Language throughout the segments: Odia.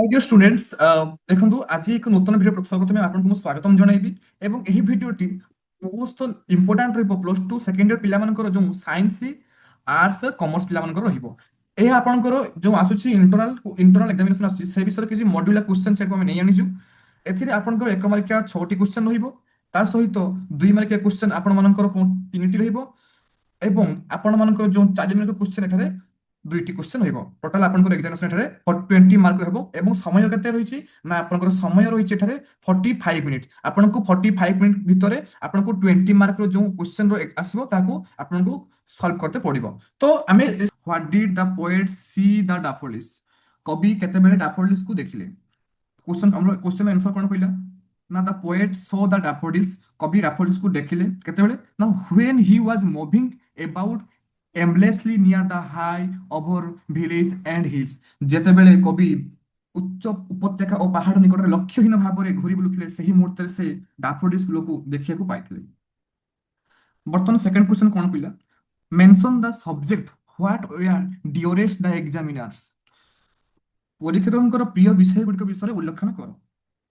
ডিয়ার স্টুডেন্টস, দেখନ୍ତୁ ଆଜି ଏକ ନୂତନ ଭିଡ଼ିଓ ପ୍ରଥମେ ଆପଣଙ୍କୁ ମୁଁ ସ୍ୱାଗତମ ଜଣାଇବି ଏବଂ ଏହି ଭିଡ଼ିଓଟି ବହୁତ ଇମ୍ପୋର୍ଟାଣ୍ଟ ରହିବ ପ୍ଲସ୍ ଟୁ ସେକେଣ୍ଡ ଇୟର ପିଲାମାନଙ୍କର ଯେଉଁ ସାଇନ୍ସ ଆର୍ଟ୍ସ କମର୍ସ ପିଲାମାନଙ୍କର ରହିବ। ଏହା ଆପଣଙ୍କର ଯେଉଁ ଆସୁଛି ଇଣ୍ଟରନାଲ ଏକ୍ସାମିନେସନ ଆସୁଛି ସେ ବିଷୟରେ କିଛି ମଡ୍ୟୁଲାର କ୍ୱେଶ୍ଚନ ସେଟ୍ ଆମେ ନେଇ ଆଣିଛୁ। ଏଥିରେ ଆପଣଙ୍କର 1 ମାର୍କିଆ 6ଟି କ୍ୱେଶ୍ଚନ ରହିବ, ତା ସହିତ 2 ମାର୍କିଆ କ୍ୱେଶ୍ଚନ ଆପଣମାନଙ୍କର 3ଟି ରହିବ ଏବଂ ଆପଣମାନଙ୍କର ଯେଉଁ 4 ମାର୍କ କ୍ୱେଶ୍ଚନ ଏଠାରେ 2ଟି କ୍ୱେଶ୍ଚନ ରହିବ। ଟୋଟାଲ ଆପଣଙ୍କର ଏକ୍ସାମିନେସନ ଏଠାରେ 20 ମାର୍କ ହେବ ଏବଂ ସମୟ କେତେ ରହିଛି ନା ଆପଣଙ୍କର ସମୟ ରହିଛି ଏଠାରେ 45 ମିନିଟ୍। ଆପଣଙ୍କୁ 45 ମିନିଟ୍ ଭିତରେ ଆପଣଙ୍କୁ 20 ମାର୍କର ଯେଉଁ କ୍ୱେଶ୍ଚନ ଆସିବ ତାକୁ ଆପଣଙ୍କୁ ସଲ୍ଭ କରତେ ପଡିବ। ତ ଆମେ what did the poet see the daffodils, କବି କେତେବେଳେ ଡାଫୋଡିଲ୍ସ କୁ ଦେଖିଲେ? क्वेश्चन आंसर कौन कहला ना the poet saw the daffodils, कवि डैफोडिल्स को देखिले केतेबेले ना when he was moving about aimlessly near the high over village and hills, जेतेबेले कवि उच्च उपत्यका और पहाड़ निकट लक्ष्यहीन भाव में घूरी बुलुथिले सेही मुहूर्त से डैफोडिल्स फूल देखिया को पाइथिले। बर्तमान सेकंड क्वेश्चन कौन कहला, mention the subject what were dearest the examiners, परीक्षकों प्रिय विषय गुड़िक विषय उल्लेखन कर।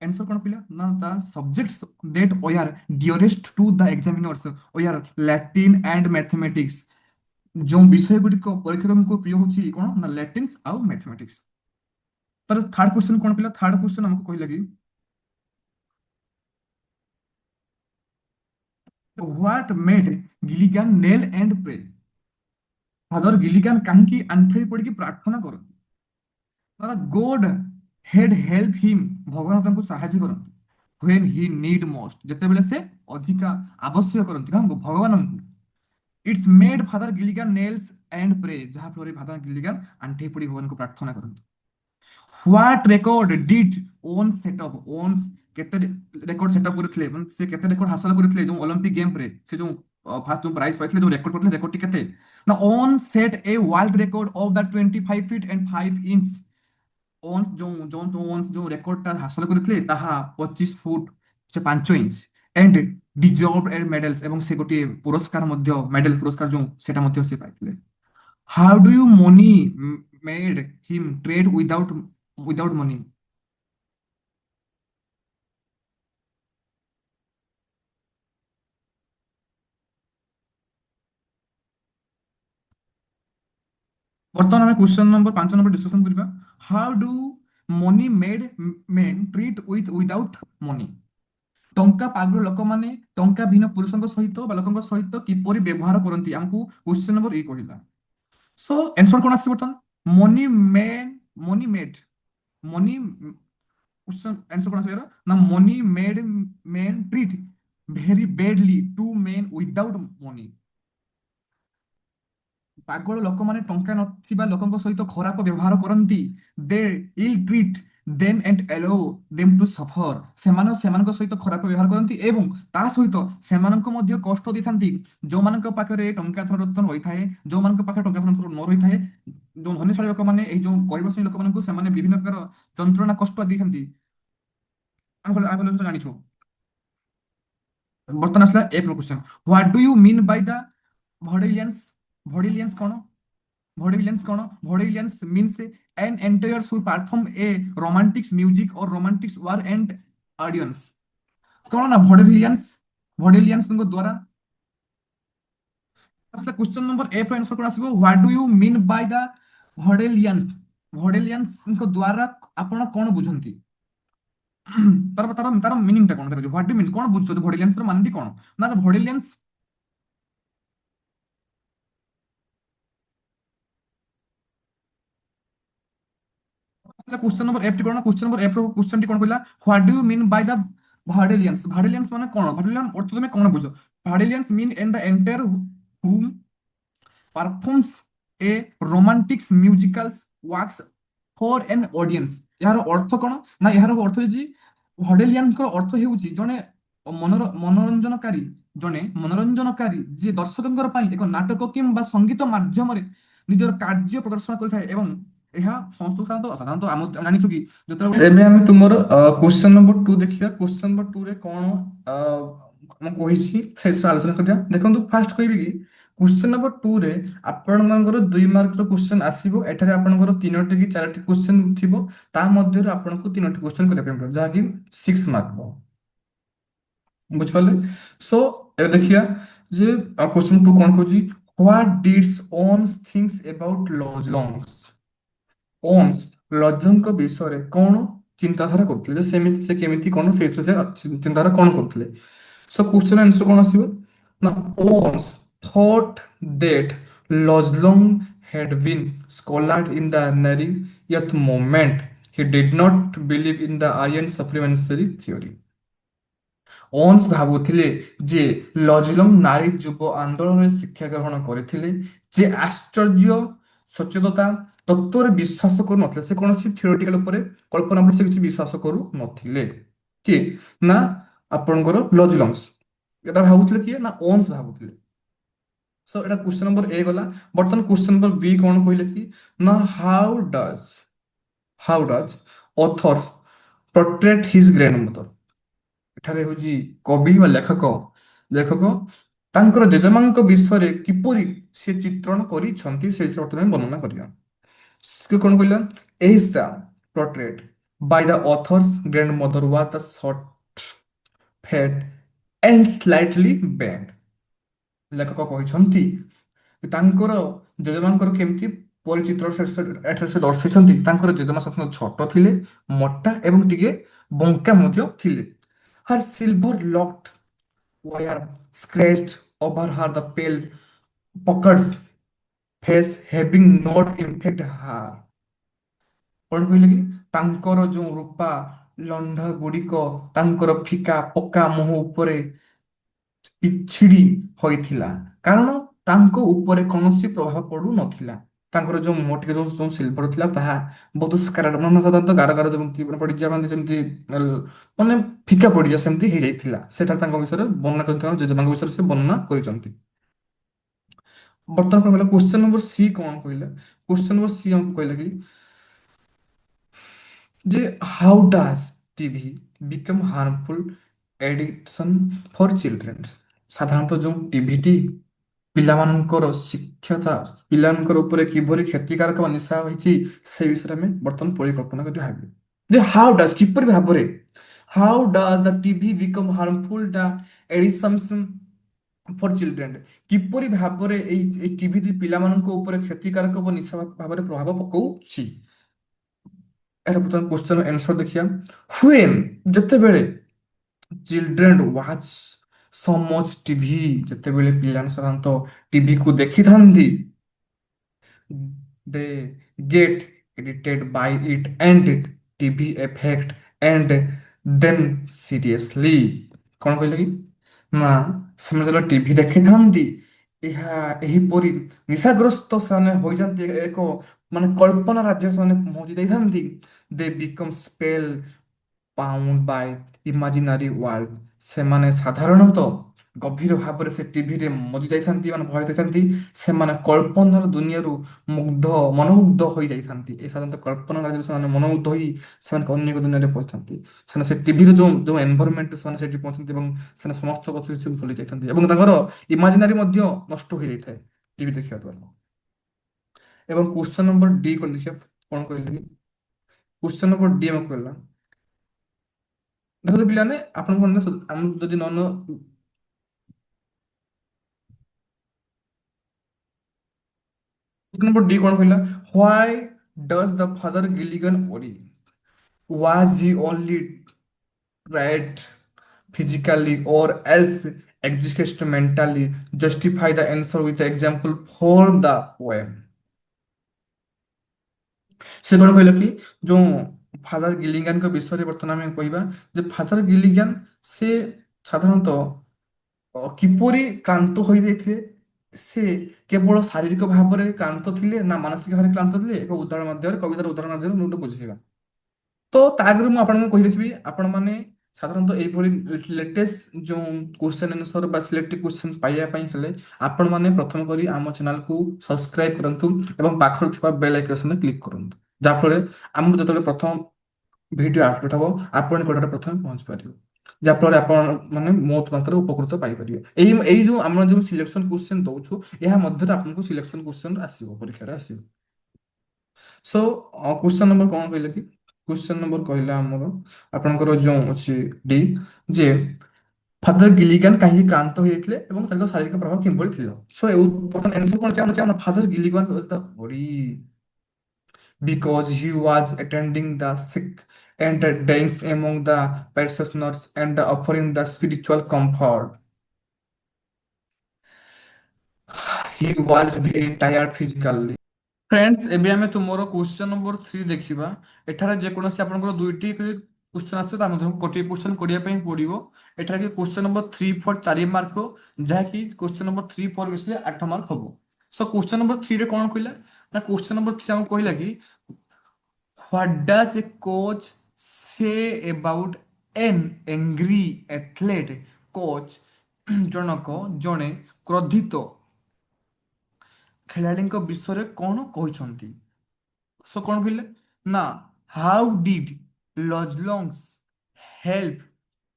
आंसर कौन कहला ना the subjects that were dearest to the examiners were Latin and mathematics, जो विषय गुड़िक परीक्षकों को प्रिय होची कौन ना लैटिन आउ मैथमेटिक्स। तर थर्ड क्वेश्चन कौन कहला, थर्ड क्वेश्चन हमको कहला कि what made Gilligan kneel and pray, Father Gilligan कहीं आंठई पड़ी प्रार्थना कर गोड हेड हेल्प हिम, भगवान तांको सहायता करंती व्हेन ही नीड मोस्ट, जेतेबेले से अधिका आवश्यक करंती कांको भगवान को। It's made father Gilligan kneels and pray, जहां फଳରେ फादर गिलिगन आंठे पड़ी भगवान को प्रार्थना करंती। What record did Owens set up, Owens केते रिकॉर्ड सेटअप करथिले मतलब से केते रिकॉर्ड हासिल करथिले जो ओलंपिक गेम रे से जो फास्ट जो प्राइज पाइथिले जो रिकॉर्ड करथिले रिकॉर्ड टी केते ना Owens set a world record of the 25 feet and 5 inch. Owens जो ओन्स जो रेकर्डटा हासिल करथिले ताहा 25 foot 5 inch and deserve and medals, एवं से गोटे पुरस्कार मध्य मेडल पुरस्कार जो सेटा मध्य से पाइथिले। How do you money made him trade without without money, बर्तमान आम क्वेश्चन नंबर 5 डिस्कशन करबा। How do money made men treat with without money, टंका पागल लोक माने टंका भिन्न पुरुषों सहित बा लोकଙ୍କ सहित किपरि व्यवहार करंती हमको क्वेश्चन नंबर ए कहिला। सो आंसर कोन आसी बर्तन money men money made money question answer कोन आसी ना money made men treat very badly to men without money, ପାଗଳ ଲୋକମାନେ ଟଙ୍କା ନଥିବା ଲୋକଙ୍କ ସହିତ ଖରାପ ବ୍ୟବହାର କରନ୍ତି। They ill treat them and allow them to suffer, ସେମାନେ ସେମାନଙ୍କ ସହିତ ଖରାପ ବ୍ୟବହାର କରନ୍ତି ଏବଂ ତା ସହିତ ସେମାନଙ୍କୁ ମଧ୍ୟ କଷ୍ଟ ଦେଇଥାନ୍ତି। ଯୋଉମାନଙ୍କ ପାଖରେ ଟଙ୍କା ଧନ ରହିଥାଏ, ଯୋଉମାନଙ୍କ ପାଖରେ ଟଙ୍କା ଧନ ନ ରହିଥାଏ, ଯୋଉ ଧନୀଶାଳୀ ଲୋକମାନେ ଏଇ ଯୋଉ ଗରିବ ଶ୍ରେଣୀ ଲୋକମାନଙ୍କୁ ସେମାନେ ବିଭିନ୍ନ ପ୍ରକାର ଯନ୍ତ୍ରଣା କଷ୍ଟ ଦେଇଥାନ୍ତି। ଆମେ ଜାଣିଛୁ। ବର୍ତ୍ତମାନ ଆସିଲା ଏ question, what do you mean by the vaudevillians, vaudevillians କଣ Vaudevillians कौन? Vaudevillians means an entire who perform a romantic music or romantic war and audience। कौन ना Vaudevillians, Vaudevillians तुमको द्वारा असला क्वेश्चन नंबर ए आंसर कोन आसीबो what do you mean by the Vaudevillians, Vaudevillians को द्वारा आपण कोन बुझंती तार तार तार मीनिंग ता कोन करे व्हाट डू मीन कोन बुझछो Vaudevillians रो मानती कोन ना Vaudevillians। Question number F T कोन, क्वेश्चन नंबर एफ रो क्वेश्चन टी कोन कहला what do you mean by the Vaudevillians, Vaudevillians माने कोन Vaudevillians अर्थ तुमे कोन बुझो। Vaudevillians mean in the entire whom performs a romantic musicals works for an audience। यार अर्थ कोन ना यार अर्थ जे Vaudevillian को अर्थ हेउची जने मनोरंजनकारी, जने मनोरंजनकारी जे दर्शकंकर पई एक नाटक किंबा संगीत माध्यम रे निजर कार्य प्रदर्शन करथाय एवं ଏହା ସମସ୍ତ ସାଧାରଣତଃ ଆମ ଜାଣିଛୁ କି ଯେତେବେଳେ ଏବେ ଆମେ ତୁମର କ୍ୱେଶ୍ଚନ ନମ୍ବର 2 ଦେଖିବା। କ୍ୱେଶ୍ଚନ ନମ୍ବର 2 ରେ କଣ ମୁଁ କହିଛି ସେଇଟା ଆଲୋଚନା କରିବା। ଦେଖନ୍ତୁ ଫାର୍ଷ୍ଟ କହିବି କି क्वेश्चन नंबर 2 रे ଆପଣଙ୍କର 2 ମାର୍କର क्वेश्चन ଆସିବ। ଏଠାରେ ଆପଣଙ୍କର 3ଟି କି 4ଟି क्वेश्चन ଥିବ। ତା ମଧ୍ୟରୁ ଆପଣଙ୍କୁ 3ଟି क्वेश्चन କରିବା ପାଇଁ ପଡ଼ିବ, ଯାହାକି 6 ମାର୍କ। ବୁଝିପାରିଲେ? ସୋ ଏବେ ଦେଖିବା ଯେ क्वेश्चन 2 କଣ କହୁଛି, ହ୍ୱାଟ ଡିଡ୍ସ ଓନ୍ସ ଥିଙ୍କ୍ସ ଏବାଉଟ ଲଜଲଙ୍ଗସ୍। ଓନ୍ସ ଲଜଲଙ୍କ ବିଷୟରେ କଣ ଚିନ୍ତାଧାରା କରୁଥିଲେ, ଯେ ସେମିତି ସେ କେମିତି କଣ ସେ ଚିନ୍ତାଧାରା କଣ କରୁଥିଲେ। ସୋ କ୍वेଶ୍ଚନ ଆନ୍ସର କଣ ଆସିବ ନା, Ons thought that Lozlong had been scholar in the Nari, yet moment he did not believe in the Aryan supremacy theory. Ons ଭାବୁଥିଲେ ଯେ ଲଜଲଙ୍ଗ ନାରୀ ଯୁବ ଆନ୍ଦୋଳନରେ ଶିକ୍ଷା ଗ୍ରହଣ କରିଥିଲେ, ଯେ ଆଶ୍ଚର୍ଯ୍ୟ ସଚେତନତା ତତ୍ତ୍ୱରେ ବିଶ୍ୱାସ କରୁନଥିଲେ। ସେ କୌଣସି ଥିଓରିଟିକାଲ ଉପରେ କଳ୍ପନା ଉପରେ ସେ କିଛି ବିଶ୍ୱାସ କରୁନଥିଲେ। କିଏ ନା ଆପଣଙ୍କର ଲଜଲଙ୍ଗସ୍। ଏଟା ଭାବୁଥିଲେ କିଏ ନା ଓନ୍ସ ଭାବୁଥିଲେ। ସୋ ଏଟା କ୍ୱେଶ୍ଚନ ନମ୍ବର ଏ ଗଲା। ବର୍ତ୍ତମାନ କ୍ୱେଶ୍ଚନ ନମ୍ବର ବି କଣ କହିଲେ କି ନା, how does author portrait his grandmother। ଏଠାରେ ହେଉଛି କବି ବା ଲେଖକ ଲେଖକ ତାଙ୍କର ଜେଜେମାଙ୍କ ବିଷୟରେ କିପରି ସେ ଚିତ୍ରଣ କରିଛନ୍ତି ସେ ବିଷୟରେ ବର୍ତ୍ତମାନ ବର୍ଣ୍ଣନା କରିବା। ସେ କଣ କହିଲା, age the portrait by the author's grandmother was the short, fat and slightly bent। ଲେଖକ କହିଛନ୍ତି ତାଙ୍କର ଜେଜେମାଙ୍କର କେମିତି ପରିଚିତ୍ର ଏଠାରେ ସେ ଦର୍ଶାଇଛନ୍ତି। ତାଙ୍କର ଜେଜେମା ସାଧାରଣତଃ ଛୋଟ ଥିଲେ, ମୋଟା ଏବଂ ଟିକେ ବଙ୍କା ମଧ୍ୟ ଥିଲେ। Her silver locked were scratched over her the pale puckered face having not infect her। କଣ କହିଲେ କି ତାଙ୍କର ଯୋଉ ରୂପା ଲଣ୍ଡା ଗୁଡ଼ିକ ତାଙ୍କର ଫିକା ପକ୍କା ମୁହଁ ଉପରେ ପିଛିଡି ହୋଇଥିଲା, କାରଣ ତାଙ୍କ ଉପରେ କୌଣସି ପ୍ରଭାବ ପଡୁନଥିଲା। ତାଙ୍କର ଯୋଉ ମୁହଁ ଟିକେ ଯୋଉ ଯୋଉ ସିଲଭର ଥିଲା ତାହା ବହୁତ ସ୍କାରାଡ ମାନେ ସାଧାରଣତଃ ଗାର ଗାର ଯେମିତି ପଡିଯିବା ମାନେ ଯେମିତି ମାନେ ଫିକା ପଡିଯିବା ସେମିତି ହେଇଯାଇଥିଲା। ସେଟା ତାଙ୍କ ବିଷୟରେ ବର୍ଣ୍ଣନା କରିଥିବା ଜେଜେମାଙ୍କ ବିଷୟରେ ସେ ବର୍ଣ୍ଣନା କରିଛନ୍ତି। ବର୍ତ୍ତମାନ କଣ କହିଲା କ୍ୱେଶ୍ଚନ ନମ୍ବର ସି କଣ କହିଲା, କ୍ୱେଶ୍ଚନ ନମ୍ବର ସି ଆମକୁ କହିଲା କି ଯେ ହାଉ ଡାଜ ଟିଭି ବିକମ୍ ହାର୍ମଫୁଲ ଏଡିକ୍ସନ ଫର ଚିଲଡ୍ରେନ୍। ସାଧାରଣତଃ ଯୋଉ ଟିଭିଟି ପିଲାମାନଙ୍କର ଶିକ୍ଷତା ପିଲାମାନଙ୍କର ଉପରେ କିଭଳି କ୍ଷତିକାରକ ବା ନିଶା ହୋଇଛି ସେ ବିଷୟରେ ଆମେ ବର୍ତ୍ତମାନ ପରିକଳ୍ପନା କରି ଭାବିବା ଯେ ହାଉ ଡାଜ କିପରି ଭାବରେ, ହାଉ does the TV BCom harmful the ଏଡିସନ୍ସ for children. କିପରି ଭାବରେ ଏଇ ଟିଭି ପିଲାମାନଙ୍କ ଉପରେ କ୍ଷତିକାରକ ଓ ନିଶା ଭାବରେ ପ୍ରଭାବ ପକାଉଛି। ଏହାର ବର୍ତ୍ତମାନ କ୍ୱେଶ୍ଚନ ଆନ୍ସର ଦେଖିବା। ହୁଏନ୍ ଯେତେବେଳେ children watch so much TV, ଯେତେବେଳେ ପିଲାମାନେ ସାଧାରଣତଃ ଟିଭିକୁ ଦେଖିଥାନ୍ତି, they get addicted by it and TV effect and then seriously। କଣ କହିଲେ କି ନା ସେମାନେ ଯେତେବେଳେ ଟିଭି ଦେଖିଥାନ୍ତି ଏହା ଏହିପରି ନିଶାଗ୍ରସ୍ତ ସେମାନେ ହୋଇଯାନ୍ତି, ଏକ ମାନେ କଳ୍ପନା ରାଜ୍ୟରେ ସେମାନେ ପହଞ୍ଚି ଯାଇଥାନ୍ତି। They become spellbound by imaginary world. ସେମାନେ ସାଧାରଣତଃ ଗଭୀର ଭାବରେ ସେ ଟିଭିରେ ମଜି ଯାଇଥାନ୍ତି, ମାନେ ଭୟ ଯାଇଥାନ୍ତି। ସେମାନେ କଳ୍ପନାର ଦୁନିଆରୁ ମନୋମୁଗ୍ଧ ହୋଇଯାଇଥାନ୍ତି। ଏ ସାଧାରଣତଃ କଳ୍ପନା ରାଜ୍ୟରେ ସେମାନେ ମନୋମୁଗ୍ଧ ହୋଇ ସେମାନେ ଅନ୍ୟ ଏକ ଦୁନିଆରେ ପହଞ୍ଚିଥାନ୍ତି। ସେମାନେ ସେ ଟିଭିର ଯୋଉ ଯୋଉ ଏନଭାରମେଣ୍ଟ ସେମାନେ ସେଠି ପହଞ୍ଚନ୍ତି ଏବଂ ସେମାନେ ସମସ୍ତ କଥା କିଛି ଭୁଲି ଯାଇଥାନ୍ତି ଏବଂ ତାଙ୍କର ଇମାଜିନାରୀ ମଧ୍ୟ ନଷ୍ଟ ହୋଇଯାଇଥାଏ ଟିଭି ଦେଖିବା ଦ୍ୱାରା। ଏବଂ କ୍ୱେଶ୍ଚନ ନମ୍ବର ଡି କଣ ଦେଖିବା, କଣ କହିଲେ କି କ୍ୱେଶ୍ଚନ ନମ୍ବର ଡି ଆମକୁ କହିଲା, ଦେଖନ୍ତୁ ପିଲାମାନେ ଆପଣଙ୍କ ମନରେ ଆମେ ଯଦି ନମ୍ବର ଡି କଣ କହିଲା, why does the father Gilligan worry, was he only tried physically or else exist mentally? Justify the answer with the example for the poem। ସେ କଣ କହିଲା କି ଯୋଉ ଫାଦର ଗିଲିଗାନଙ୍କ ବିଷୟରେ ବର୍ତ୍ତମାନ ଆମେ କହିବା ଯେ ଫାଦର ଗିଲିଗାନ ସେ ସାଧାରଣତଃ କିପରି କ୍ଳାନ୍ତ ହୋଇଯାଇଥିଲେ। ସେ କେବଳ ଶାରୀରିକ ଭାବରେ କ୍ଳାନ୍ତ ଥିଲେ ନା ମାନସିକ ଭାବରେ କ୍ଳାନ୍ତ ଥିଲେ, ଏକ ଉଦାହରଣ ମାଧ୍ୟମରେ କବିତାର ଉଦାହରଣ ମାଧ୍ୟମରେ ମୁଁ ଗୋଟେ ବୁଝେଇବା। ତ ତା ଆଗରୁ ମୁଁ ଆପଣଙ୍କୁ କହି ରଖିବି, ଆପଣମାନେ ସାଧାରଣତଃ ଏଇଭଳି ଲେଟେଷ୍ଟ ଯୋଉ କ୍ୱେଶ୍ଚନ ଆନ୍ସର ବା ସିଲେକ୍ଟିଭ କ୍ୱେଶ୍ଚନ ପାଇବା ପାଇଁ ହେଲେ ଆପଣମାନେ ପ୍ରଥମ କରି ଆମ ଚ୍ୟାନେଲକୁ ସବସ୍କ୍ରାଇବ କରନ୍ତୁ ଏବଂ ପାଖରେ ଥିବା ବେଲ୍ ଆଇକନରେ କ୍ଲିକ୍ କରନ୍ତୁ, ଯାହାଫଳରେ ଆମକୁ ଯେତେବେଳେ ପ୍ରଥମ ଭିଡ଼ିଓ ଆପଲୋଡ ହବ ଆପଣଙ୍କ ନିକଟରେ ପ୍ରଥମେ ପହଞ୍ଚି ପାରିବ। ଯାହାଫଳରେ ଆପଣ ମାନେ ବହୁତ ମାତ୍ରାରେ ଉପକୃତ ପାଇପାରିବେ। ଏଇ ଯୋଉ ଆମର ଯୋଉ ସିଲେକ୍ସନ କ୍ୱେଶ୍ଚନ ଦଉଛୁ, ଏହା ମଧ୍ୟରେ ଆପଣଙ୍କୁ ସିଲେକ୍ସନ କ୍ୱେଶ୍ଚନ ଆସିବ, ପରୀକ୍ଷାରେ ଆସିବ। ସୋ କ୍ୱେଶ୍ଚନ ନମ୍ବର କଣ କହିଲେ କି? କ୍ୱେଶ୍ଚନ ନମ୍ବର କହିଲା ଆମର ଆପଣଙ୍କର ଯୋଉ ଅଛି ଡି, ଯେ ଫାଦର ଗିଲିଗାନ କାହିଁକି କ୍ଳାନ୍ତ ହୋଇଯାଇଥିଲେ ଏବଂ ତାଙ୍କ ଶାରୀରିକ ପ୍ରଭାବ କିଭଳି ଥିଲା? ସୋ ବର୍ତ୍ତମାନ ଆନ୍ସର କଣ ଚାହୁଁଛି? Father Gilligan was the body because he was attending the sick and dancing among the parishioners and offering the spiritual comfort. He was very tired physically. Friends एबे ଆମେ ତୁମର क्वेश्चन नंबर 3 ଦେଖିବା। ଏଠାରେ ଯେ କୌଣସି ଆପଣଙ୍କର ଦୁଇଟି क्वेश्चन ଆସିବ, ତା ମଧ୍ୟରୁ ଗୋଟିଏ क्वेश्चन କରିବା ପାଇଁ ପଡିବ। ଏଠାରେ କି क्वेश्चन नंबर 3 4 4 ମାର୍କ हो, ଯାହାକି क्वेश्चन नंबर 3 4 ମିଶିଲେ 8 ମାର୍କ ହବ। ସो क्वेश्चन नंबर 3 ରେ କଣ କହିଲା ନା, क्वेश्चन नंबर 3 ଆମକୁ କହିଲା କି what does a coach say about an angry athlete? Coach ଜଣକ ଜଣେ କ୍ରୋଧିତ ଖେଳାଳିଙ୍କ ବିଷୟରେ କଣ କହିଛନ୍ତି? ସୋ କଣ କହିଲେ ନା, how did Luz Long's help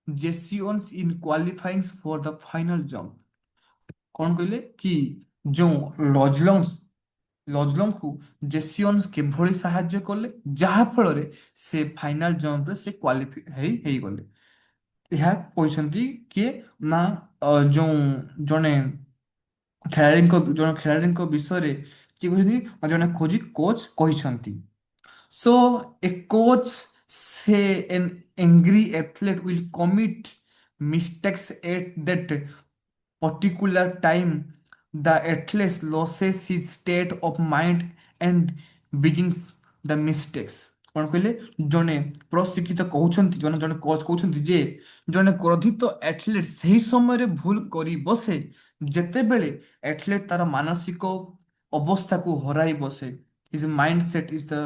Jesse Owens in qualifying for the final jump? କଣ କହିଲେ କି ଯୋଉ ଲଜଲଙ୍ଗକୁ ଜେସିଓନ୍ସ କିଭଳି ସାହାଯ୍ୟ କଲେ, ଯାହା ଫଳରେ ସେ ଫାଇନାଲ ଜମ୍ପରେ ସେ କ୍ୱାଲିଫାଇ ହେଇଗଲେ। ଏହା କହିଛନ୍ତି କିଏ ନା, ଯୋଉ ଜଣେ ଜଣେ ଖେଳାଳିଙ୍କ ବିଷୟରେ କିଏ କହିଛନ୍ତି ନା, ଜଣେ ଖୋଜି କୋଚ୍ କହିଛନ୍ତି। So a coach say an angry athlete will commit mistakes at that particular time. The athlete loses his state of mind and begins the mistakes. କଣ କହିଲେ? ଜଣେ ପ୍ରଶିକ୍ଷିତ କହୁଛନ୍ତି, ଜଣେ ଜଣେ କୋଚ୍ କହୁଛନ୍ତି ଯେ ଜଣେ କ୍ରୋଧିତ ଆଥଲେଟ୍ ସେହି ସମୟରେ ଭୁଲ କରି ବସେ ଯେତେବେଳେ ଆଥଲେଟ୍ ତାର ମାନସିକ ଅବସ୍ଥାକୁ ହରାଇ ବସେ। his mindset is the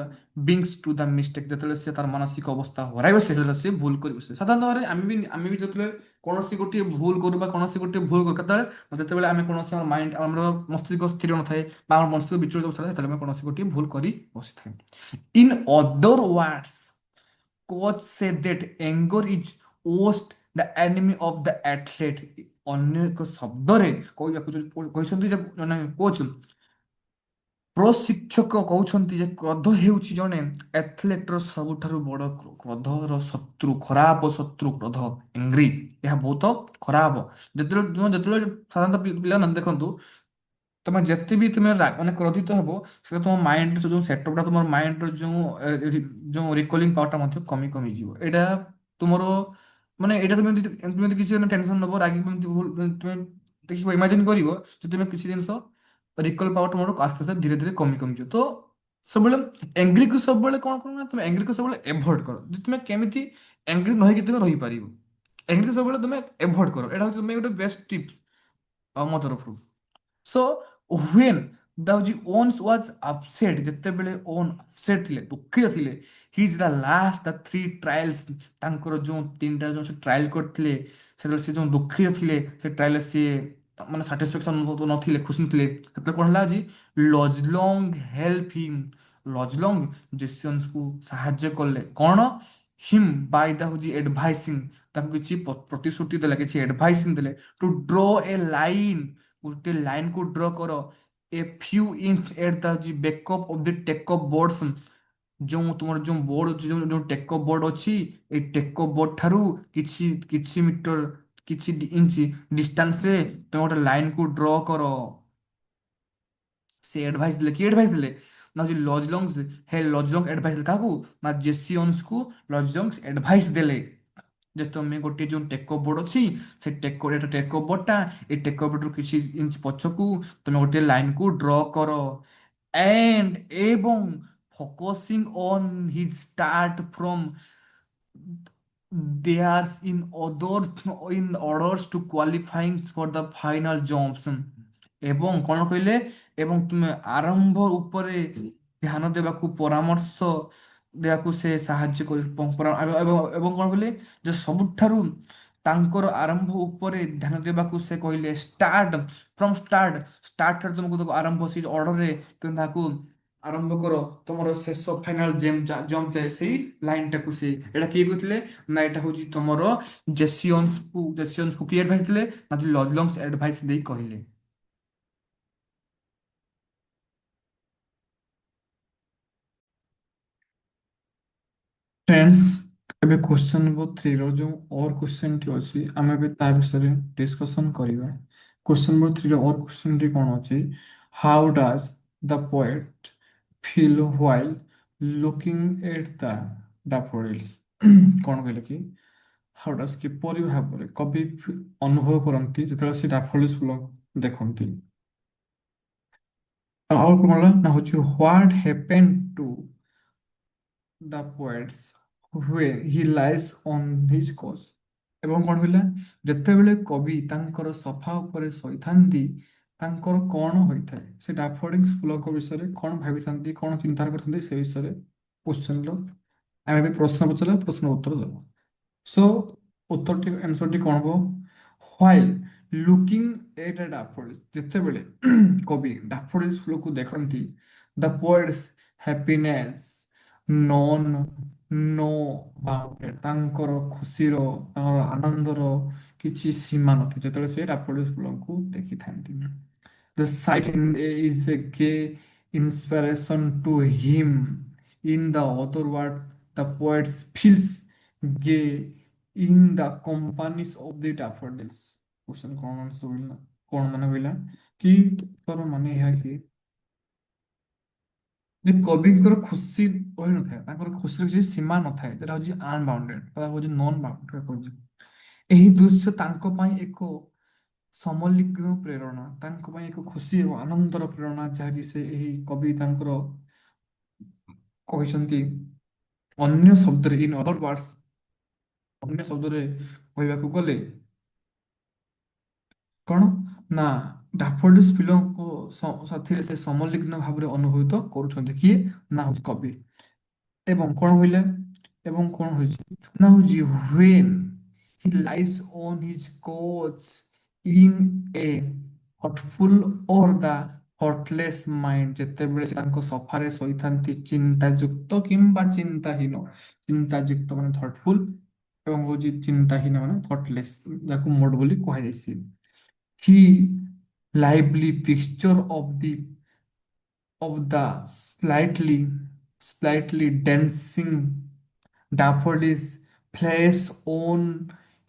brings to the mistake। ଯେତେବେଳେ ସେ ତାର ମାନସିକ ଅବସ୍ଥା ହରାଇବ, ସେତେବେଳେ ସେ ଭୁଲ କରିବ। ସାଧାରଣତଃ ଭାବରେ ଆମେ ବି ଯେତେବେଳେ କୌଣସି ଗୋଟିଏ ଭୁଲ କରୁ ବା କୌଣସି ଗୋଟିଏ ଭୁଲ କରୁ, କେତେବେଳେ ଯେତେବେଳେ ଆମେ କୌଣସି ଆମର ମାଇଣ୍ଡ ଆମର ମସ୍ତିଷ୍କ ସ୍ଥିର ନଥାଏ ବା ଆମର ମସ୍ତିଷ୍କ ବିଚଳିତ ଅବସ୍ଥା ଥାଏ, ସେତେବେଳେ ଆମେ କୌଣସି ଗୋଟିଏ ଭୁଲ କରି ବସିଥାଏ। ଇନ୍ ଅଦର ୱାର୍ଡସ୍, କୋଚ୍ ସେ that anger is worst the enemy of the athlete। ଅନ୍ୟ ଏକ ଶବ୍ଦରେ କହିବାକୁ କହିଛନ୍ତି ଯେ ଜଣେ କୋଚ୍ ପ୍ରଶିକ୍ଷକ କହୁଛନ୍ତି ଯେ କ୍ରୋଧ ହେଉଛି ଜଣେ ଆଥଲେଟର ସବୁଠାରୁ ବଡ଼ କ୍ରୋଧର ଶତ୍ରୁ, ଖରାପ ଶତ୍ରୁ କ୍ରୋଧ, ଏଙ୍ଗ୍ରି। ଏହା ବହୁତ ଖରାପ। ଯେତେବେଳେ ସାଧାରଣତଃ ପିଲାମାନେ ଦେଖନ୍ତୁ, ତମେ ଯେତେ ବି ତୁମେ ମାନେ କ୍ରୋଧିତ ହେବ, ସେଟା ତମ ମାଇଣ୍ଡ ଯୋଉ ସେଟଅପଟା, ତୁମ ମାଇଣ୍ଡର ଯୋଉ ରିକଲିଂ ପାୱାରଟା ମଧ୍ୟ କମି କମିଯିବ। ଏଇଟା ତୁମର ମାନେ ଏଇଟା ତୁମେ ଯଦି କିଛି ଟେନସନ ନବ, ରାଗି ତୁମେ ଦେଖିବ, ଇମାଜିନ କରିବ ଯେ ତୁମେ କିଛି ଜିନିଷ ରିକଲ୍ ପାୱାର ତୁମର ଆସ୍ତେ ଆସ୍ତେ ଧୀରେ ଧୀରେ କମି କମିଯିବ। ତ ସବୁବେଳେ ଏଙ୍ଗ୍ରିକୁ ସବୁବେଳେ କଣ କର ନା, ତୁମେ ଏଙ୍ଗ୍ରିକୁ ସବୁବେଳେ ଏଭଏଡ୍ କର। ଯେ ତୁମେ କେମିତି ଏଙ୍ଗ୍ରି ନ ହେଇକି ତୁମେ ରହିପାରିବ, ଏଙ୍ଗ୍ରିକୁ ସବୁବେଳେ ତୁମେ ଏଭଏଡ୍ କର। ଏଇଟା ହଉଛି ତୁମେ ଗୋଟେ ବେଷ୍ଟ ଟିପ୍ ମୋ ତରଫରୁ। So when the Owens was upset, ଯେତେବେଳେ ଓନ୍ ଆପସେଟ୍ ଥିଲେ, ଦୁଃଖିତ ଥିଲେ, his the last the 3 trials, ତାଙ୍କର ଯୋଉ 3ଟା ଯୋଉ ସେ ଟ୍ରାଏଲ୍ କରିଥିଲେ, ସେତେବେଳେ ସେ ଯୋଉ ଦୁଃଖିତ ଥିଲେ, ସେ ଟ୍ରାଏଲ୍ ସିଏ ମାନେ ସାଟିସ୍ଫାକ୍ସନ୍ ନଥିଲେ, ଖୁସି ନଥିଲେ, ସେତେବେଳେ କଣ ହେଲା ଯେ ଲଜଲଙ୍ଗ ହେଲ୍ପ ହିମ୍, ଲଜଲଙ୍ଗ ଜେସିୟନ୍ସକୁ ସାହାଯ୍ୟ କଲେ। କଣ? ହିମ୍ ବାଇ ଦ ହଉଛି ଏଡଭାଇସିଂ, ତାଙ୍କୁ କିଛି ପ୍ରତିଶ୍ରୁତି ଦେଲେ, କିଛି ଏଡଭାଇସିଂ ଦେଲେ। ଟୁ ଡ୍ର ଏ ଲାଇନ୍, ଗୋଟେ ଲାଇନକୁ ଡ୍ର କର। A few inch at the back up of the take up boards, ଯୋଉ ତୁମର ଯୋଉ ବୋର୍ଡ ଅଛି, ଯୋଉ ଟେକଅପ୍ ବୋର୍ଡ ଅଛି, ଏଇ ଟେକଅପ୍ ବୋର୍ଡ ଠାରୁ କିଛି କିଛି ମିଟର, କିଛି ଇଞ୍ଚ ଡିଷ୍ଟାନ୍ସରେ ତମେ ଗୋଟେ ଲାଇନକୁ ଡ୍ର କର। ସେ ଆଡଭାଇସ୍ ଦେଲେ, କିଏ ଆଡଭାଇସ୍ ଦେଲେ ନା, ହଉଛି ଲଜଲଙ୍ଗସ୍। ହେ ଲଜଲଙ୍ଗ ଆଡଭାଇସ୍ ଦେଲେ କାହାକୁ ନା, ଜେସିଅନ୍ସକୁ ଲଜଲଙ୍ଗସ୍ ଆଡଭାଇସ୍ ଦେଲେ ଯେ ତମେ ଗୋଟେ ଯୋଉ ଟେକଅପ୍ ବୋର୍ଡ ଅଛି, ସେ ଟେକଅପ୍ ବୋର୍ଡଟା, ଏ ଟେକଅପ୍ ବୋର୍ଡରୁ କିଛି ଇଞ୍ଚ ପଛକୁ ତମେ ଗୋଟେ ଲାଇନକୁ ଡ୍ର କର। ଏଣ୍ଡ ଏବଂ focusing on his start from theirs in orders to qualifying for the final jumps। ଏବଂ କଣ କହିଲେ, ଏବଂ ତୁମେ ଆରମ୍ଭ ଉପରେ ଧ୍ୟାନ ଦେବାକୁ ପରାମର୍ଶ ଦେବାକୁ ସେ ସାହାଯ୍ୟ କରି ଏବଂ କଣ କହିଲେ, ଯେ ସବୁଠାରୁ ତାଙ୍କର ଆରମ୍ଭ ଉପରେ ଧ୍ୟାନ ଦେବାକୁ ସେ କହିଲେ। ଷ୍ଟାର୍ଟ ଠାରୁ ତୁମକୁ ତାକୁ ଆରମ୍ଭ, ସେ ଅର୍ଡରରେ ତୁମେ ତାକୁ ଆରମ୍ଭ କର ତମର ଶେଷ ଫାଇନାଲ ଜମ୍ପ ଯାଏ ସେଇ ଲାଇନଟାକୁ ସେ ଏଇଟା କିଏ କହିଥିଲେ ନା ଏଇଟା ହଉଛି ତମର ଜେସିୟନ୍ସକୁ କିଏ ଆଡଭାଇସ ଦେଲେ ନା ଲଜଲଙ୍ଗସ୍ ଆଡଭାଇସ ଦେଇ କହିଲେ। ଫ୍ରେଣ୍ଡସ୍, ଏବେ କ୍ୱେଶ୍ଚନ ନମ୍ବର 3 ର ଯୋଉ ଅର୍ କ୍ୱେଶ୍ଚନଟି ଅଛି ଆମେ ଏବେ ତା ବିଷୟରେ ଡିସ୍କସନ କରିବା। କ୍ୱେଶ୍ଚନ ନମ୍ବର 3 ର ଅର୍ କ୍ୱେଶ୍ଚନଟି କ'ଣ ଅଛି? How does the poet feel while looking at the daffodils? କ'ଣ କହିଲେ କି ହାଉ ଡାଜ କିପରି ଭାବରେ କବି ଅନୁଭବ କରନ୍ତି ଯେତେବେଳେ ସେ ଡାଫୋଡିଲ୍ସ ଫୁଲ ଦେଖନ୍ତି। ଆଉ କ'ଣ ହେଲା ନା ହଉଛି what happen to the poets when he lies on his cause। ଏବଂ କ'ଣ କହିଲା ଯେତେବେଳେ କବି ତାଙ୍କର ସଫା ଉପରେ ଶୋଇଥାନ୍ତି ତାଙ୍କର କ'ଣ ହୋଇଥାଏ ସେ ଡାଫୋଡିଲ୍ସ ଫୁଲଙ୍କ ବିଷୟରେ କ'ଣ ଭାବିଥାନ୍ତି କ'ଣ ଚିନ୍ତା କରିଥାନ୍ତି ସେ ବିଷୟରେ କ୍ୱେଶ୍ଚନର ଆମେ ଏବେ ପ୍ରଶ୍ନ ପଚାରିବା ପ୍ରଶ୍ନ ଉତ୍ତର ଦେବା। ସୋ ଉତ୍ତରଟି ଆନ୍ସରଟି କ'ଣ ହବ? ହ୍ୱାଇଲ୍ ଲୁକିଂ ଏଟ୍ ଏ ଡାଫୋଡିଲ୍ସ ଯେତେବେଳେ କବି ଡାଫୋଡିଲ୍ସ ଫୁଲକୁ ଦେଖନ୍ତି ଦ ପୋଏଟ୍ସ ହ୍ୟାପିନେସ୍ ନୋନ୍ ନୋ ବାଉଣ୍ଡେଡ୍ ତାଙ୍କର ଖୁସିର ତାଙ୍କର ଆନନ୍ଦର କିଛି ସୀମା ନଥାଏ ଯେତେବେଳେ ସେ ଡାଫୋଡିଲ୍ସ ଫୁଲଙ୍କୁ ଦେଖିଥାନ୍ତି। The sight is a gay inspiration to him. In the other word, the poet feels gay in the companies of the daffodils। Question कौन मान सुविला कौन माने होइला कि तोर माने ଏହା କି ଯେ କବିଙ୍କର ଖୁସି ରହିନଥାଏ ତାଙ୍କର ଖୁସିର କିଛି ସୀମା ନଥାଏ ଯେଟା ହଉଛି ଅନବାଉଣ୍ଡେଡ୍ ବା ହଉଛି ନନ୍ ବାଉଣ୍ଡେଡ୍। ଏହି ଦୃଶ୍ୟ ତାଙ୍କ ପାଇଁ ଏକ ସମଲିଗ୍ନ ପ୍ରେରଣା ତାଙ୍କ ପାଇଁ ଏକ ଖୁସି ଏବଂ ଆନନ୍ଦର ପ୍ରେରଣା ଯାହାକି ସେ ଏହି କବି ତାଙ୍କର କହିଛନ୍ତି। ଅନ୍ୟ ଶବ୍ଦରେ ଇନ୍ ଅଦର ୱାର୍ଡସ୍ ଅନ୍ୟ ଶବ୍ଦରେ କହିବାକୁ ଗଲେ କ'ଣ ନା ଡାଫୋଡିଲ୍ସ ଫୁଲଙ୍କ ସାଥିରେ ସେ ସମଲିଗ୍ନ ଭାବରେ ଅନୁଭୂତ କରୁଛନ୍ତି କିଏ ନା ହଉଛି କବି। ଏବଂ କ'ଣ ହୋଇଲା ଏବଂ କ'ଣ ହୋଇଛି ନା ହଉଛି when he lies on his couch in a thoughtful or the thoughtless mind ଯେତେବେଳେ ସେ ତାଙ୍କ ସଫାରେ ଶୋଇଥାନ୍ତି ଚିନ୍ତାଯୁକ୍ତ କିମ୍ବା ଚିନ୍ତାହୀନ ଚିନ୍ତାଯୁକ୍ତ ମାନେ thoughtful ଏବଂ ହଉଛି ଚିନ୍ତାହୀନ ମାନେ thoughtless ଯାକୁ ମୋଡ ବୋଲି କୁହାଯାଇଛି। he lively picture of the slightly dancing daffodils flash on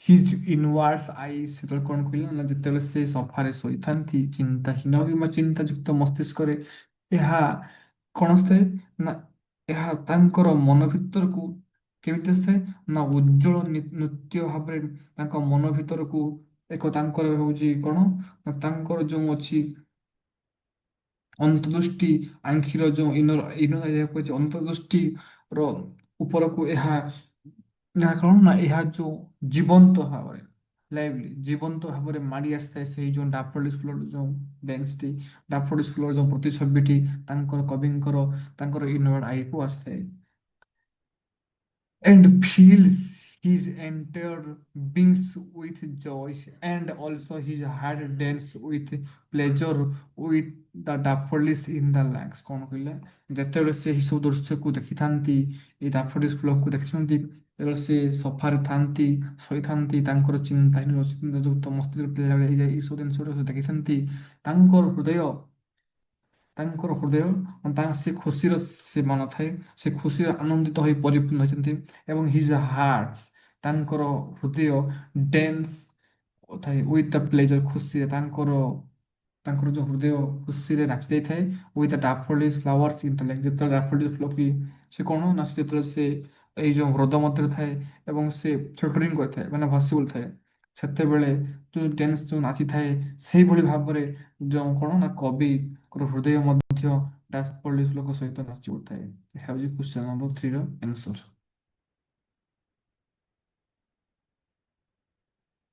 his inward eyes। ସେତେବେଳେ କ'ଣ କହିଲା ନା ଯେତେବେଳେ ସେ ସଫାରେ ଶୋଇଥାନ୍ତି ଚିନ୍ତାହୀନ କିମ୍ବା ଚିନ୍ତାଯୁକ୍ତ ମସ୍ତିଷ୍କରେ ଏହା କ'ଣ ଆସିଥାଏ ନା ଏହା ତାଙ୍କର ମନ ଭିତରକୁ କେମିତି ଆସିଥାଏ ନା ଉଜ୍ଜଳ ନୃତ୍ୟ ଭାବରେ ତାଙ୍କ ମନ ଭିତରକୁ ଏକ ତାଙ୍କର ହେଉଛି କ'ଣ ନା ତାଙ୍କର ଯେଉଁ ଅଛି ଅନ୍ତର୍ଦୃଷ୍ଟି ଆଖିର ଯେଉଁ ଇନର ଯାହାକୁ ଅଛି ଅନ୍ତର୍ଦୃଷ୍ଟିର ଉପରକୁ ଏହା ଏହା କ'ଣ ନା ଏହା ଯେଉଁ ଜୀବନ୍ତ ଭାବରେ ଲାଇଭଲି ଜୀବନ୍ତ ଭାବରେ ମାଡ଼ି ଆସିଥାଏ ସେଇ ଯେଉଁ ଡାଫୋଡିଲ୍ସ ଫୁଲର ଯେଉଁ ଡ୍ୟାନ୍ସଟି ଡାଫୋଡିଲ୍ସ ଫୁଲର ଯେଉଁ ପ୍ରତିଛବିଟି ତାଙ୍କର କବିଙ୍କର ତାଙ୍କର ଇନୱାର୍ଡ ଆଇକୁ ଆସିଥାଏ। And fills his entire beings with joy, and also his heart dance with pleasure with the daffodils in the lanes। କ'ଣ କହିଲେ ଯେତେବେଳେ ସେ ଏହିସବୁ ଦୃଶ୍ୟକୁ ଦେଖିଥାନ୍ତି ଏଇ ଡାଫୋଡିଲ୍ସ ଫୁଲକୁ ଦେଖିଥାନ୍ତି ଯେତେବେଳେ ସେ ସଫାରେ ଥାନ୍ତି ଶୋଇଥାନ୍ତି ତାଙ୍କର ଚିନ୍ତାହୀନ ଚିନ୍ତାଯୁକ୍ତ ମସ୍ତିଷ୍କ ପିଲା ବେଳେ ହେଇଯାଏ ଏଇସବୁ ଜିନିଷ ଦେଖିଥାନ୍ତି ତାଙ୍କର ହୃଦୟ ତାଙ୍କର ହୃଦୟ ସେ ଖୁସିର ସୀମା ନଥାଏ ସେ ଖୁସିରେ ଆନନ୍ଦିତ ହୋଇ ପରିପୂର୍ଣ୍ଣ ହୋଇଛନ୍ତି ଏବଂ ହିଜ୍ ହାର୍ଟସ୍ ତାଙ୍କର ହୃଦୟ ଡ୍ୟାନ୍ସ ଥାଏ ୱିଥ୍ ଦ ପ୍ଲେଜର ଖୁସିରେ ତାଙ୍କର ତାଙ୍କର ଯେଉଁ ହୃଦୟ ଖୁସିରେ ନାଚି ଯାଇଥାଏ with the daffodils flowers in the lake ଯେତେବେଳେ ଡାଫୋଡିଲ୍ସ ଫୁଲକି ସେ କ'ଣ ନା ଯେତେବେଳେ ସେ ଏଇ ଯେଉଁ ହ୍ରଦ ମଧ୍ୟରେ ଥାଏ ଏବଂ ସେ ଫ୍ଲଟରିଂ କରିଥାଏ ମାନେ ଭାସି ବୁଲିଥାଏ ସେତେବେଳେ ଯେଉଁ ଡ୍ୟାନ୍ସ ଯେଉଁ ନାଚିଥାଏ ସେଇଭଳି ଭାବରେ ଯେଉଁ କ'ଣ ନା କବିଙ୍କର ହୃଦୟ ମଧ୍ୟ ଡାଫୋଡିଲ୍ସ ଫୁଲଙ୍କ ସହିତ ନାଚି ଉଠିଥାଏ। ଏହା ହେଉଛି କ୍ୱେଶ୍ଚନ ନମ୍ବର 3 ର ଆନ୍ସର।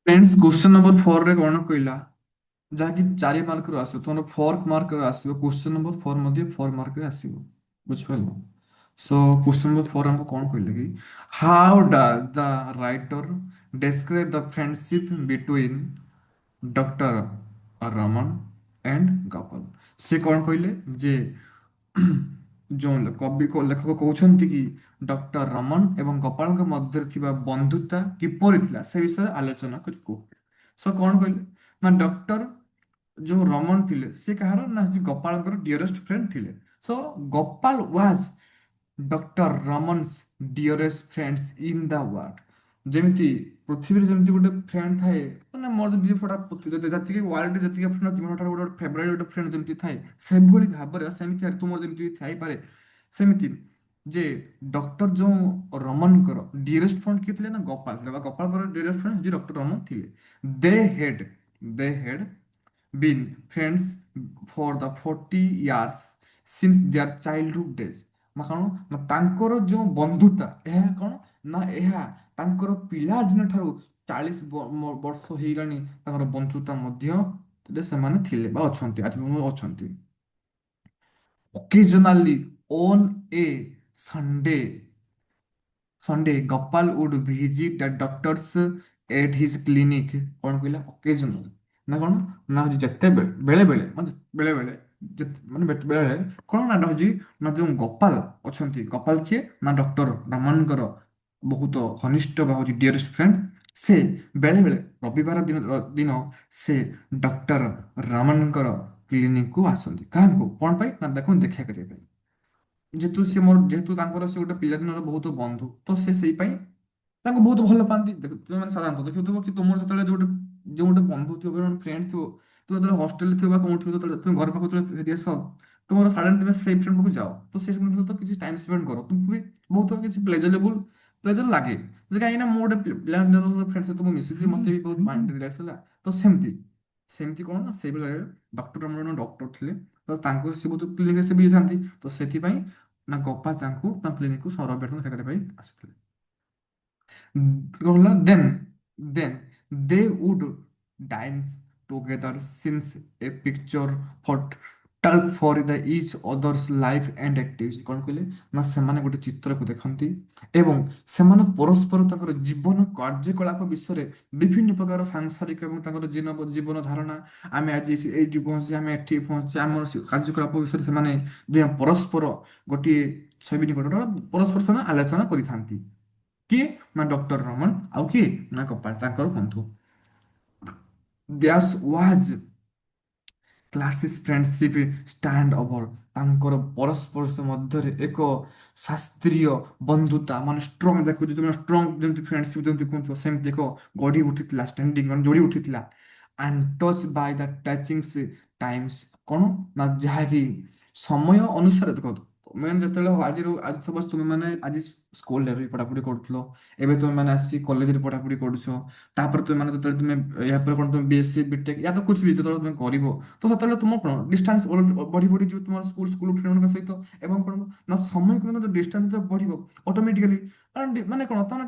ଫ୍ରେଣ୍ଡସ୍ କ୍ୱେଶ୍ଚନ ନମ୍ବର 4 ରେ କ'ଣ କହିଲା ଯାହାକି 4 ମାର୍କରୁ ଆସିବ ତୁମର 4 ମାର୍କରେ ଆସିବ କ୍ୱେଶ୍ଚନ ନମ୍ବର 4 ମଧ୍ୟ 4 ମାର୍କରେ ଆସିବ ବୁଝିପାରିଲ। ସୋ କ୍ୱେଶ୍ଚନ ନମ୍ବର 4 ଆମକୁ କ'ଣ କହିଲେ କି how does the writer describe the friendship between doctor Raman and Gopal. ସେ କ'ଣ କହିଲେ ଯେ ଯେଉଁ ଲେଖକ କହୁଛନ୍ତି କି ଡକ୍ଟର ରମନ ଏବଂ ଗୋପାଳଙ୍କ ମଧ୍ୟରେ ଥିବା ବନ୍ଧୁତା କିପରି ଥିଲା ସେ ବିଷୟରେ ଆଲୋଚନା କରି କୁହ। ସୋ କଣ କହିଲେ ନା ଡକ୍ଟର ଯୋଉ ରମନ ଥିଲେ ସେ କାହାର ନା ସେ ଗୋପାଳଙ୍କର ଡିୟରେଷ୍ଟ ଫ୍ରେଣ୍ଡ ଥିଲେ। So Gopal was doctor Raman's dearest friends in the world. ଯେମିତି ପୃଥିବୀରେ ଯେମିତି ଗୋଟେ ଫ୍ରେଣ୍ଡ ଥାଏ, ମାନେ ମୋର ଯେମିତି ଫଟା ଯେତିକି ୱାର୍ଲ୍ଡରେ ଯେତିକି ଫ୍ରେଣ୍ଡ ଅଛି ମୋର ଗୋଟେ ଫେଭରାଇଟ୍ ଗୋଟେ ଫ୍ରେଣ୍ଡ ଯେମିତି ଥାଏ, ସେଭଳି ଭାବରେ ସେମିତି ତୁମର ଯେମିତି ଥାଇପାରେ ସେମିତି ଯେ ଡକ୍ଟର ଯୋଉ ରମନଙ୍କର ଡିୟରେଷ୍ଟ ଫ୍ରେଣ୍ଡ କିଏ ଥିଲେ ନା ଗୋପାଳ ଥିଲେ, ବା ଗୋପାଳଙ୍କର ଡିୟରେଷ୍ଟ ଫ୍ରେଣ୍ଡ ଯେ ଡକ୍ଟର ରମନ ଥିଲେ। They had they had been friends for the 40 years since their childhood days। ନା କଣ ନା ତାଙ୍କର ଯୋଉ ବନ୍ଧୁତା ଏହା କଣ ନା ଏହା ତାଙ୍କର ପିଲାଦିନ ଠାରୁ 40 ବର୍ଷ ହେଇଗଲାଣି ତାଙ୍କର ବନ୍ଧୁତା ମଧ୍ୟ ସେମାନେ ଥିଲେ ବା ଅଛନ୍ତି ଆଜି ମଧ୍ୟ ଅଛନ୍ତି। occasionally on a Sunday, Gopal would visit the doctors at his clinic। କଣ କହିଲା occasional ନା କଣ ନା ହଉଛି ଯେତେବେଳେ ବେଳେ ବେଳେ ମାନେ ବେଳେ ବେଳେ ମାନେ ବେଳେ ବେଳେ କଣ ନା ହଉଛି ନା ଯୋଉ ଗୋପାଳ ଅଛନ୍ତି, ଗୋପାଳ କିଏ ନା ଡକ୍ଟର ରମନଙ୍କର ବହୁତ ଘନିଷ୍ଠ ବା ହଉଛି ଡିୟରେଷ୍ଟ ଫ୍ରେଣ୍ଡ। ସେ ବେଳେ ବେଳେ ରବିବାର ଦିନ ସେ ଡକ୍ଟର ରମନଙ୍କର କ୍ଲିନିକକୁ ଆସନ୍ତି। କାହାକୁ କଣ ପାଇଁ ନା ଦେଖନ୍ତୁ ଦେଖା କରିବା ପାଇଁ। ଯେହେତୁ ତାଙ୍କର ସେ ଗୋଟେ ପିଲାଦିନର ବହୁତ ବନ୍ଧୁ, ତ ସେ ସେଇ ପାଇଁ ତାଙ୍କୁ ବହୁତ ଭଲ ପାଆନ୍ତି। ଦେଖ ତୁମେ ମାନେ ସାଧାରଣତଃ ଦେଖୁଥିବ କି ତୁମର ଯେତେବେଳେ ଯୋଉ ଗୋଟେ ବନ୍ଧୁ ଥିବ ଗୋଟେ ଫ୍ରେଣ୍ଡ ଥିବ, ତୁମେ ଯେତେବେଳେ ହଷ୍ଟେଲରେ ଥିବ ବା କୋଉଠି ଥିବ, ଯେତେବେଳେ ତୁମେ ଘର ପାଖକୁ ଯେତେବେଳେ ଫେରି ଆସ, ତୁମର ସଡନ୍ ତୁମେ ସେଇ ଫ୍ରେଣ୍ଡ ପାଖକୁ ଯାଅ, ତ ସେଇ ଫ୍ରେଣ୍ଡ ସହିତ କିଛି ଟାଇମ ସ୍ପେଣ୍ଡ କର, ତୁମକୁ ବି ବହୁତ କିଛି ପ୍ଲେଜର ଲାଗେ। ଯେ କାହିଁକି ନା ମୁଁ ଗୋଟେ ପିଲାଦିନର ଫ୍ରେଣ୍ଡ ସହିତ ମୁଁ ମିଶିଲି, ମତେ ବି ବହୁତ ମାଇଣ୍ଡ ରିଲାକ୍ସ ହେଲା। ତ ସେମିତି ସେମିତି କଣ ନା ସେଇଭଳି ଡକ୍ଟର ଆମର ଜଣେ ଡକ୍ଟର ଥିଲେ, ତ ତାଙ୍କୁ ସେ ବହୁତ କ୍ଲିନିକରେ ସେ ବି ଯାଆନ୍ତି, ତ ସେଥିପାଇଁ ନା ଗୋପାଳ ତାଙ୍କୁ ତାଙ୍କ କ୍ଲିନିକକୁ ରବିବାର ଦିନ ଦେଖା କରିବା ପାଇଁ ଆସିଥିଲେ। Then they would dance together since a picture photo for the each other's life and activities। କଣ କହିଲେ ନା ସେମାନେ ଗୋଟେ ଚିତ୍ରକୁ ଦେଖନ୍ତି ଏବଂ ସେମାନେ ପରସ୍ପର ତାଙ୍କର ଜୀବନ କାର୍ଯ୍ୟକଳାପ ବିଷୟରେ ବିଭିନ୍ନ ପ୍ରକାର ସାଂସାରିକ ଏବଂ ତାଙ୍କର ଜୀବନ ଧାରଣା, ଆମେ ଆଜି ଏଇଠି ପହଞ୍ଚି ଆମେ ଏଠି ପହଞ୍ଚି ଆମର କାର୍ଯ୍ୟକଳାପ ବିଷୟରେ ସେମାନେ ଦୁଇ ପରସ୍ପର ଗୋଟିଏ ଛବି ନିକଟର ପରସ୍ପର ସହ ଆଲୋଚନା କରିଥାନ୍ତି। କିଏ ନା ଡକ୍ଟର ରମନ ଆଉ କିଏ ନା ଗୋପାଳ ତାଙ୍କର ବନ୍ଧୁ। ଦ୍ୟାସ୍ ୱାଜ କ୍ଲାସିସ୍ ଫ୍ରେଣ୍ଡସିପ୍ ଷ୍ଟାଣ୍ଡ ଓଭର। ତାଙ୍କର ପରସ୍ପର ମଧ୍ୟରେ ଏକ ଶାସ୍ତ୍ରୀୟ ବନ୍ଧୁତା ମାନେ ଷ୍ଟ୍ରଙ୍ଗ ଦେଖୁଛି ତୁମେ ଷ୍ଟ୍ରଙ୍ଗ ଯେମିତି ଫ୍ରେଣ୍ଡସିପ୍ ଯେମିତି କହୁଛ ସେମିତି ଏକ ଗଢ଼ି ଉଠିଥିଲା, ଷ୍ଟାଣ୍ଡିଂ ମାନେ ଯୋଡ଼ି ଉଠିଥିଲା। Untouched by the touchings times. କଣ ନା ଯାହାକି ସମୟ ଅନୁସାରେ ଦେଖ ତୁମେ ଯେତେବେଳେ ଆଜି ସପୋଜ ତୁମେ ମାନେ ଆଜି ସ୍କୁଲରେ ବି ପଢାପଢି କରୁଥିଲ, ଏବେ ତୁମେ ମାନେ ଆସି କଲେଜରେ ପଢାପଢି କରୁଛ, ତାପରେ ତୁମେ ମାନେ ଯେତେବେଳେ ତୁମେ ଏହା ପରେ କଣ ତୁମେ ବିଏସସି ବିଟେକ୍ ୟା ତ କିଛି ବି ଯେତେବେଳେ ତୁମେ କରିବ, ତ ସେତେବେଳେ ତୁମ କଣ ଡିଷ୍ଟାନ୍ସ ବଢି ବଢି ଯିବ ତୁମର ସ୍କୁଲ ଫ୍ରେଣ୍ଡଙ୍କ ସହିତ। ଏବଂ କଣ ନା ସମୟ କ୍ରମେ ଡିଷ୍ଟାନ୍ସ ବଢିବ ଅଟୋମେଟିକାଲି, ମାନେ କଣ ତାମାନେ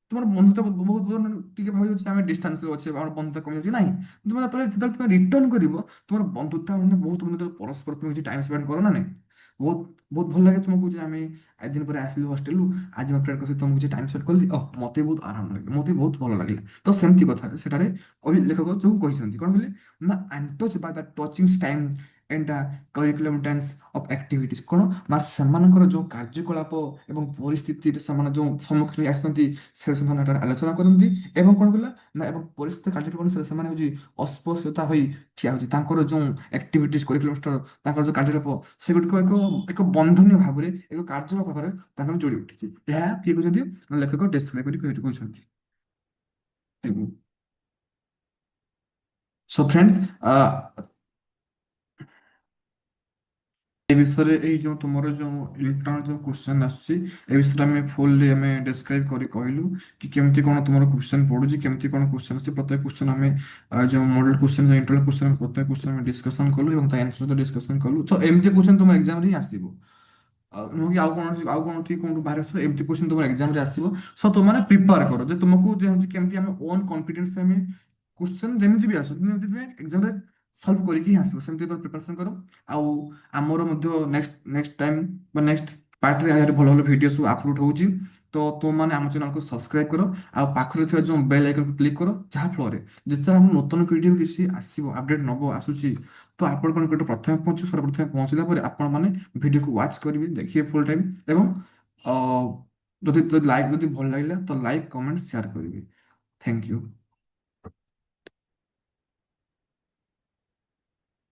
ତୁମର ବନ୍ଧୁତା ବହୁତ ଟିକେ ଭାବି ଆମେ ଡିଷ୍ଟାନ୍ସରେ ଅଛେ, ଆମର ବନ୍ଧୁତା କମି ଯାଉଛି ନାହିଁ। ତୁମେ ଯେତେବେଳେ ତୁମେ ରିଟର୍ନ କରିବ ତୁମର ବନ୍ଧୁତା ମାନେ ବହୁତ ପରସ୍ପର ତୁମେ କିଛି ଟାଇମ ସ୍ପେଣ୍ଡ କର ନା ନାହିଁ, ବହୁତ ବହୁତ ଭଲ ଲାଗେ ତୁମକୁ ଯେ ଆମେ ଏତେ ଦିନ ପରେ ଆସିଲୁ ହଷ୍ଟେଲରୁ, ଆଜି ମୋ ଫ୍ରେଣ୍ଡଙ୍କ ସହିତ ମୁଁ କିଛି ଟାଇମ ସ୍ପେଣ୍ଡ କଲି, ମତେ ବହୁତ ଆରାମ ଲାଗିଲା, ମତେ ବହୁତ ଭଲ ଲାଗିଲା। ତ ସେମିତି କଥା ସେଠାରେ କବି ଲେଖକ ଯୋଉ କହିଛନ୍ତି କଣ କହିଲେ ନା untouched by the touching time and curriculum dance of activities. କଣ ନା ସେମାନଙ୍କର ଯୋଉ କାର୍ଯ୍ୟକଳାପ ଏବଂ ପରିସ୍ଥିତିରେ ସେମାନେ ଯୋଉ ସମ୍ମୁଖୀନ ହେଇ ଆସିଛନ୍ତି ସେ ସେମାନେ ଏଠାରେ ଆଲୋଚନା କରନ୍ତି। ଏବଂ କଣ କହିଲା ନା ଏବଂ ପରିସ୍ଥିତି କାର୍ଯ୍ୟକ୍ରମ ଅନୁସାରେ ସେମାନେ ହଉଛି ଅସ୍ପୃଶ୍ୟତା ହୋଇ ଠିଆ ହଉଛି, ତାଙ୍କର ଯୋଉ ଆକ୍ଟିଭିଟିସ୍ କରିକୁଲମ ତାଙ୍କର ଯୋଉ କାର୍ଯ୍ୟକଳାପ ସେଗୁଡ଼ିକ ଏକ ଏକ ବନ୍ଧନୀୟ ଭାବରେ ଏକ କାର୍ଯ୍ୟକଳାପ ଭାବରେ ତାଙ୍କର ଯୋଡ଼ି ଉଠିଛି। ଏହା କିଏ କହିଛନ୍ତି ଲେଖକ ଡେସ୍କ୍ରାଇବ୍ କରି କହିଛନ୍ତି। ସୋ ଫ୍ରେଣ୍ଡସ୍ ଏ ବିଷୟରେ ଏଇ ଯୋଉ ତୁମର ଯୋଉ ଇଣ୍ଟରନାଲ ଯୋଉ କ୍ୱେଶ୍ଚନ ଆସୁଛି ଏ ବିଷୟରେ ଆମେ ଫୁଲଲି ଆମେ ଡେସ୍କ୍ରାଇବ କରି କହିଲୁ କି କେମିତି କଣ ତୁମର କ୍ୱେଶ୍ଚନ ପଡୁଛି, କେମିତି କଣ କ୍ୱେଶ୍ଚନ ଆସୁଛି। ପ୍ରତ୍ୟେକ କ୍ୱେଶ୍ଚନ ଆମେ ଯୋଉ ମଡେଲ କ୍ୱେଶ୍ଚନ ଇଣ୍ଟରନାଲ କ୍ୱେଶ୍ଚନ ପ୍ରତ୍ୟେକ କ୍ୱେଶ୍ଚନ ଆମେ ଡିସ୍କସନ କଲୁ ଏବଂ ତା ଆନ୍ସର ସହିତ ଡିସ୍କସନ କଲୁ। ତ ଏମିତି କ୍ୱେଶ୍ଚନ ତୁମ ଏକ୍ସାମରେ ହିଁ ଆସିବ, ନୁହଁ କି ଆଉ କୌଣସି କୋଉଠୁ ବାହାରି ଆସିବ, ଏମିତି କ୍ୱେଶ୍ଚନ ତୁମ ଏକ୍ସାମରେ ଆସିବ। ସୋ ତୁମମାନେ ପ୍ରିପେୟାର କର ଯେ ତୁମକୁ ଯେମିତି କେମିତି ଆମେ ଓନ୍ କନଫିଡେନ୍ସ ଆମେ କ୍ୱେଶ୍ଚନ ଯେମିତି ବି ଆସୁ ଯେମିତି ତୁମେ ଏକ୍ସାମରେ ସଲ୍ଭ କରିକି ହିଁ ଆସିବ, ସେମିତି ତମେ ପ୍ରିପାରେସନ କର। ଆଉ ଆମର ମଧ୍ୟ ନେକ୍ସଟ ଟାଇମ୍ ବା ନେକ୍ସଟ ପାର୍ଟରେ ଏହାର ଭଲ ଭଲ ଭିଡ଼ିଓ ସବୁ ଆପଲୋଡ ହେଉଛି। ତ ତୁମମାନେ ଆମ ଚ୍ୟାନେଲକୁ ସବସ୍କ୍ରାଇବ କର, ଆଉ ପାଖରେ ଥିବା ଯେଉଁ ବେଲ୍ ଆଇକନକୁ କ୍ଲିକ୍ କର, ଯାହା ଫଳରେ ଯେତେବେଳେ ଆମ ନୂତନ ଭିଡ଼ିଓ କିଛି ଆସିବ, ଅପଡେଟ୍ ନବ ଆସୁଛି, ତ ଆପଣଙ୍କ ନିକଟରେ ପ୍ରଥମେ ପହଞ୍ଚିବ। ସର୍ବପ୍ରଥମେ ପହଞ୍ଚିଲା ପରେ ଆପଣମାନେ ଭିଡ଼ିଓକୁ ୱାଚ୍ କରିବେ, ଦେଖିବେ ଫୁଲ୍ ଟାଇମ୍। ଏବଂ ଅ, ଯଦି ଯଦି ଲାଇକ୍ ଯଦି ଭଲ ଲାଗିଲା ତ ଲାଇକ୍ କମେଣ୍ଟ ସେୟାର କରିବେ। Thank you.